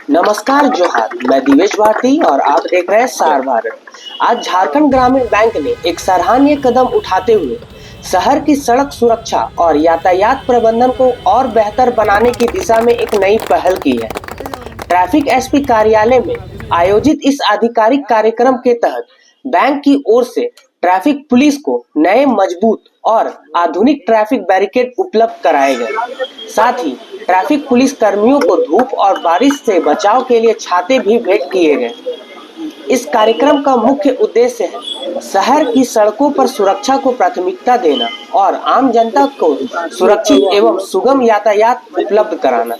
नमस्कार जोहार, मैं दिवेश भारती और आप देख रहे हैं सार भारत। आज झारखंड ग्रामीण बैंक ने एक सराहनीय कदम उठाते हुए शहर की सड़क सुरक्षा और यातायात प्रबंधन को और बेहतर बनाने की दिशा में एक नई पहल की है। ट्रैफिक एसपी कार्यालय में आयोजित इस आधिकारिक कार्यक्रम के तहत बैंक की ओर से ट्रैफिक पुलिस को नए मजबूत और आधुनिक ट्रैफिक बैरिकेड उपलब्ध कराए गए। साथ ही ट्रैफिक पुलिस कर्मियों को धूप और बारिश से बचाव के लिए छाते भी भेंट किए गए। इस कार्यक्रम का मुख्य उद्देश्य है शहर की सड़कों पर सुरक्षा को प्राथमिकता देना और आम जनता को सुरक्षित एवं सुगम यातायात उपलब्ध कराना।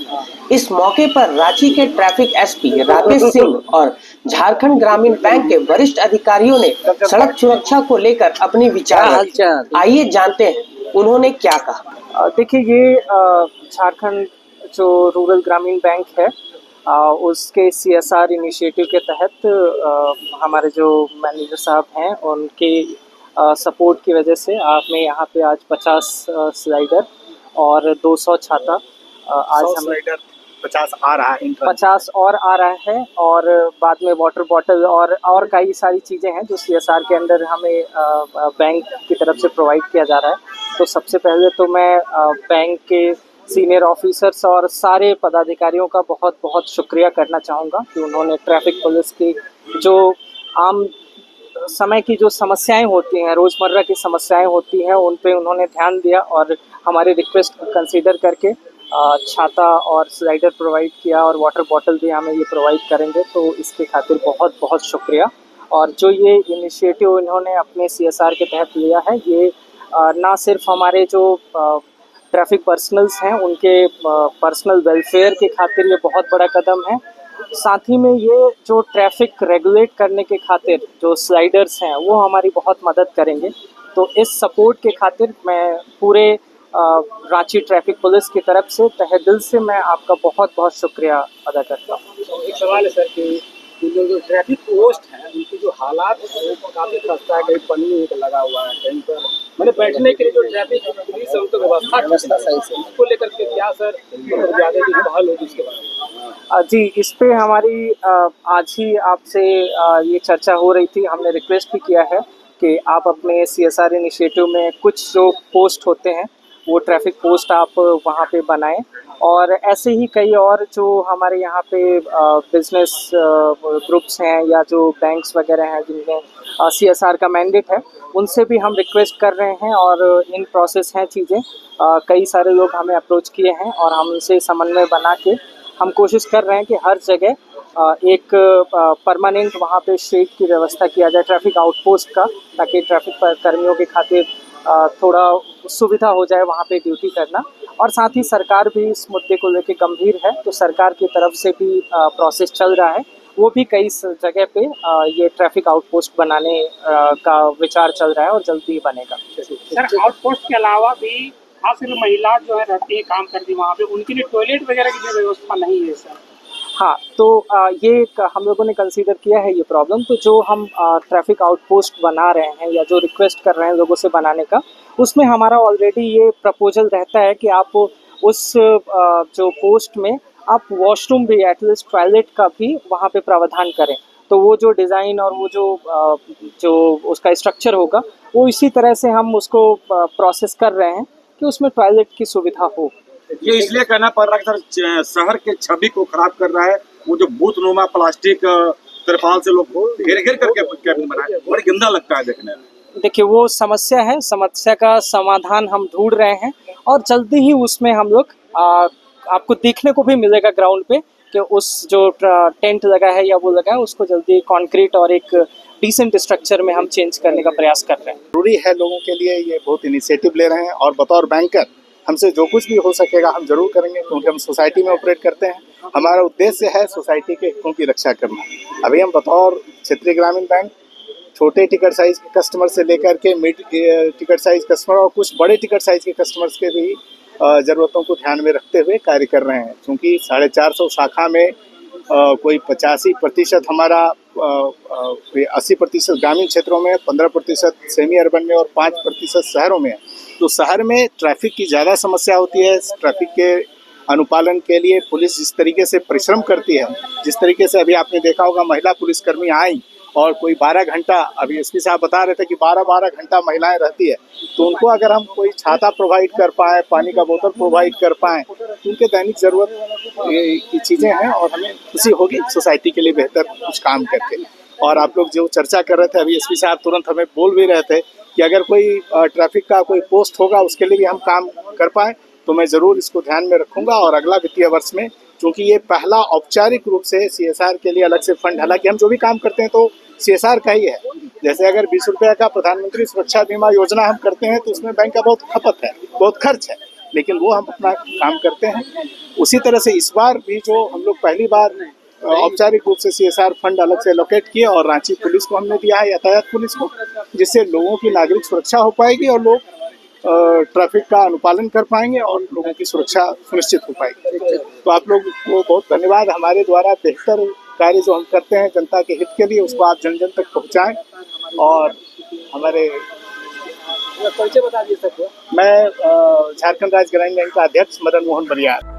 इस मौके पर रांची के ट्रैफिक एसपी राकेश सिंह और झारखंड ग्रामीण बैंक के वरिष्ठ अधिकारियों ने सड़क सुरक्षा को लेकर अपने विचार रखे। आइए जानते हैं उन्होंने क्या कहा। देखिए, ये झारखंड जो रूरल ग्रामीण बैंक है उसके CSR इनिशिएटिव के तहत हमारे जो मैनेजर साहब हैं उनके सपोर्ट की वजह से हमें यहाँ पे आज 50 स्लाइडर और 200 छाता आज हमें 50 आ रहा है, 50 और आ रहा है और बाद में वाटर बॉटल और कई सारी चीज़ें हैं जो CSR के अंदर हमें बैंक की तरफ से प्रोवाइड किया जा रहा है। तो सबसे पहले तो मैं बैंक के सीनियर ऑफिसर्स और सारे पदाधिकारियों का बहुत बहुत शुक्रिया करना चाहूँगा कि उन्होंने ट्रैफिक पुलिस की जो आम समय की जो समस्याएं होती हैं, रोज़मर्रा की समस्याएं होती हैं, उन पे उन्होंने ध्यान दिया और हमारे रिक्वेस्ट को कंसीडर करके छाता और स्लाइडर प्रोवाइड किया और वाटर बॉटल भी हमें ये प्रोवाइड करेंगे। तो इसके खातिर बहुत बहुत शुक्रिया। और जो ये इनिशिएटिव इन्होंने अपने CSR के तहत लिया है, ये ना सिर्फ हमारे जो ट्रैफिक पर्सनल्स हैं उनके पर्सनल वेलफेयर के खातिर ये बहुत बड़ा कदम है, साथ ही में ये जो ट्रैफिक रेगुलेट करने के खातिर जो स्लाइडर्स हैं वो हमारी बहुत मदद करेंगे। तो इस सपोर्ट के खातिर मैं पूरे रांची ट्रैफिक पुलिस की तरफ से तहे दिल से मैं आपका बहुत बहुत शुक्रिया अदा करता हूँ। एक सवाल है सर कि जो ट्रैफिक पोस्ट है उनकी जो हालात है वो काफ़ी खस्ता है, कहीं पन्नी लगा हुआ है, कहीं पर मैंने बैठने के लिए जो ट्रैफिक पुलिस है उनको व्यवस्था करना सही से, उसको लेकर के क्या सर ज़्यादा की पहल होगी इसके बारे में? जी, इस पे हमारी आज ही आपसे ये चर्चा हो रही थी। हमने रिक्वेस्ट भी किया है कि आप अपने CSR इनिशिएटिव में कुछ जो पोस्ट होते हैं वो ट्रैफिक पोस्ट आप वहाँ पे बनाएं और ऐसे ही कई और जो हमारे यहाँ पे बिजनेस ग्रुप्स हैं या जो बैंक्स वगैरह हैं जिनमें CSR का मैंडेट है, उनसे भी हम रिक्वेस्ट कर रहे हैं और इन प्रोसेस हैं चीज़ें। कई सारे लोग हमें अप्रोच किए हैं और हम उनसे समन्वय बना के हम कोशिश कर रहे हैं कि हर जगह एक परमानेंट वहाँ पे शेड की व्यवस्था किया जाए ट्रैफिक आउटपोस्ट का, ताकि ट्रैफिक कर्मियों के खातिर थोड़ा सुविधा हो जाए वहाँ पे ड्यूटी करना। और साथ ही सरकार भी इस मुद्दे को लेकर गंभीर है, तो सरकार की तरफ से भी प्रोसेस चल रहा है। वो भी कई जगह पे ये ट्रैफिक आउटपोस्ट बनाने का विचार चल रहा है और जल्दी ही बनेगा। सर, आउटपोस्ट के अलावा भी खास करके महिला जो है रहती है, काम करती है वहाँ पे, उनके लिए टॉयलेट वगैरह की जो व्यवस्था नहीं है सर? हाँ, तो ये हम लोगों ने कंसीडर किया है ये प्रॉब्लम। तो जो हम ट्रैफिक आउटपोस्ट बना रहे हैं या जो रिक्वेस्ट कर रहे हैं लोगों से बनाने का, उसमें हमारा ऑलरेडी ये प्रपोजल रहता है कि आप उस जो पोस्ट में आप वॉशरूम भी, एटलीस्ट टॉयलेट का भी वहाँ पे प्रावधान करें। तो वो जो डिज़ाइन और वो जो उसका स्ट्रक्चर होगा वो इसी तरह से हम उसको प्रोसेस कर रहे हैं कि उसमें टॉयलेट की सुविधा हो। ये इसलिए कहना पड़ रहा है सर, शहर के छवि को खराब कर रहा है वो जो बूथ-नुमा प्लास्टिक तिरपाल से लोग घेर घेर करके कैबिन बनाए, बड़ा गंदा लगता है देखने में। देखिए, वो समस्या है, समस्या का समाधान हम ढूंढ रहे हैं और जल्दी ही उसमें हम लोग आपको देखने को भी मिलेगा ग्राउंड पे कि उस जो टेंट लगा है या वो लगा है उसको जल्दी कंक्रीट और एक डिसेंट स्ट्रक्चर में हम चेंज करने का प्रयास कर रहे हैं। जरूरी है लोगों के लिए, ये बहुत इनिशिएटिव ले रहे हैं और बतौर बैंकर हमसे जो कुछ भी हो सकेगा हम जरूर करेंगे, क्योंकि हम सोसाइटी में ऑपरेट करते हैं। हमारा उद्देश्य है सोसाइटी के हितों की रक्षा करना। अभी हम बतौर क्षेत्रीय ग्रामीण बैंक छोटे टिकट साइज के कस्टमर से लेकर के मिड टिकट साइज कस्टमर और कुछ बड़े टिकट साइज के कस्टमर्स के भी ज़रूरतों को ध्यान में रखते हुए कार्य कर रहे हैं। क्योंकि 450 शाखा में कोई 85% हमारा 80% ग्रामीण क्षेत्रों में, 15% सेमी अर्बन में और 5% शहरों में है। तो शहर में ट्रैफिक की ज़्यादा समस्या होती है। ट्रैफिक के अनुपालन के लिए पुलिस जिस तरीके से परिश्रम करती है, जिस तरीके से अभी आपने देखा होगा महिला पुलिसकर्मी आई और कोई 12 घंटा, अभी एसपी साहब बता रहे थे कि 12-12 घंटा महिलाएं रहती है, तो उनको अगर हम कोई छाता प्रोवाइड कर पाए, पानी का बोतल प्रोवाइड कर पाएँ, तो उनके दैनिक ज़रूरत की चीज़ें हैं और हमें खुशी होगी सोसाइटी के लिए बेहतर कुछ काम करके। और आप लोग जो चर्चा कर रहे थे, अभी एसपी साहब तुरंत हमें बोल भी रहे थे कि अगर कोई ट्रैफिक का कोई पोस्ट होगा उसके लिए भी हम काम कर पाएँ, तो मैं ज़रूर इसको ध्यान में रखूँगा। और अगला वित्तीय वर्ष में, चूँकि ये पहला औपचारिक रूप से CSR के लिए अलग से फंड, हालांकि हम जो भी काम करते हैं तो CSR का ही है। जैसे अगर 20 रुपये का प्रधानमंत्री सुरक्षा बीमा योजना हम करते हैं तो उसमें बैंक का बहुत खपत है, बहुत खर्च है, लेकिन वो हम अपना काम करते हैं। उसी तरह से इस बार भी जो हम लोग पहली बार औपचारिक रूप से CSR फंड अलग से एलोकेट किए और रांची पुलिस को हमने दिया है, यातायात पुलिस को, जिससे लोगों की नागरिक सुरक्षा हो पाएगी और लोग ट्रैफिक का अनुपालन कर पाएंगे और लोगों की सुरक्षा सुनिश्चित हो पाएगी। तो आप लोग को बहुत धन्यवाद। हमारे द्वारा बेहतर कार्य जो हम करते हैं जनता के हित के लिए, उसको आप जन जन तक पहुंचाएं। और हमारे परिचय बता दीजिए सर। मैं झारखंड राज्य ग्रामीण बैंक का अध्यक्ष मदन मोहन बरियार।